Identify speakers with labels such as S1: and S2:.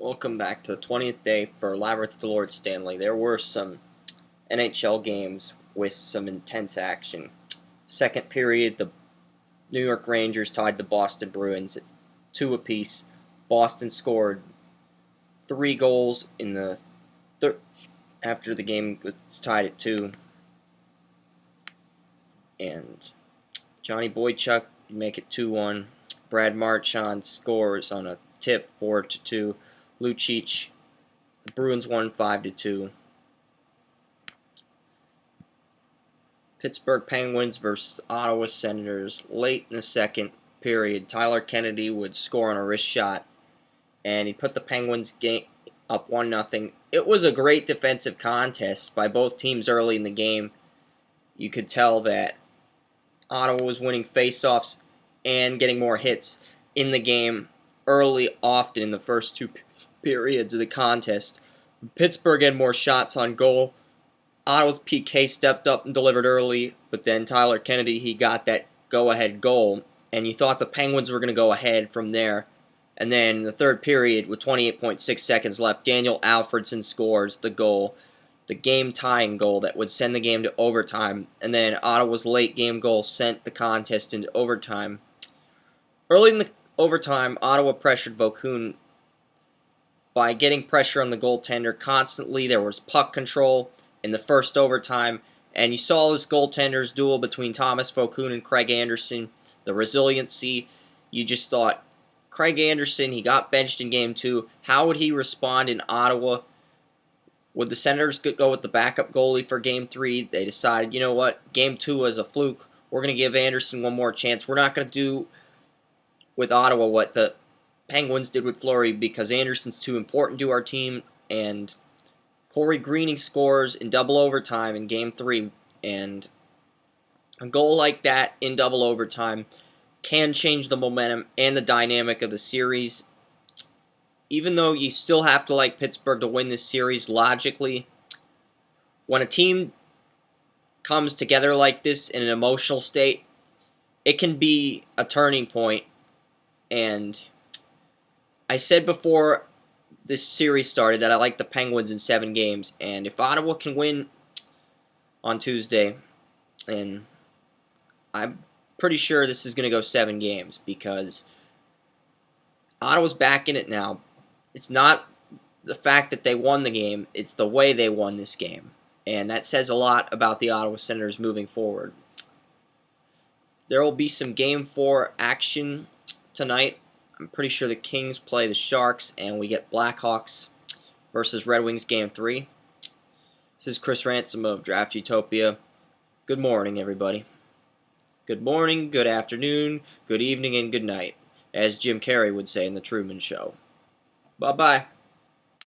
S1: Welcome back to the 20th day for Labrynth to Lord Stanley. There were some NHL games with some intense action. Second period, the New York Rangers tied the Boston Bruins at 2 apiece. Boston scored 3 goals in the after the game was tied at 2. And Johnny Boychuk make it 2-1. Brad Marchand scores on a tip 4-2. Lucic, the Bruins won 5-2. Pittsburgh Penguins versus Ottawa Senators. Late in the second period, Tyler Kennedy would score on a wrist shot, and he put the Penguins game up 1-0. It was a great defensive contest by both teams early in the game. You could tell that Ottawa was winning faceoffs and getting more hits in the game early, often in the first 2 periods of the contest. Pittsburgh had more shots on goal. Ottawa's PK stepped up and delivered early, but then Tyler Kennedy, he got that go-ahead goal, and you thought the Penguins were going to go ahead from there. And then in the third period, with 28.6 seconds left, Daniel Alfredsson scores the goal, the game-tying goal that would send the game to overtime, and then Ottawa's late game goal sent the contest into overtime. Early in the overtime, Ottawa pressured Vokoun by getting pressure on the goaltender constantly. There was puck control in the first overtime, and you saw this goaltenders duel between Thomas Vokoun and Craig Anderson. The resiliency, you just thought, Craig Anderson, he got benched in Game 2. How would he respond in Ottawa? Would the Senators go with the backup goalie for Game 3? They decided, you know what, Game 2 was a fluke. We're going to give Anderson one more chance. We're not going to do with Ottawa what the Penguins did with Fleury, because Anderson's too important to our team, and Corey Greening scores in double overtime in Game 3, and a goal like that in double overtime can change the momentum and the dynamic of the series. Even though you still have to like Pittsburgh to win this series logically, when a team comes together like this in an emotional state, it can be a turning point. And I said before this series started that I like the Penguins in 7 games, and if Ottawa can win on Tuesday, and I'm pretty sure this is going to go 7 games, because Ottawa's back in it now. It's not the fact that they won the game, it's the way they won this game, and that says a lot about the Ottawa Senators moving forward. There will be some Game 4 action tonight. I'm pretty sure the Kings play the Sharks, and we get Blackhawks versus Red Wings Game 3. This is Chris Ransom of Draft Utopia. Good morning, everybody. Good morning, good afternoon, good evening, and good night, as Jim Carrey would say in The Truman Show. Bye-bye.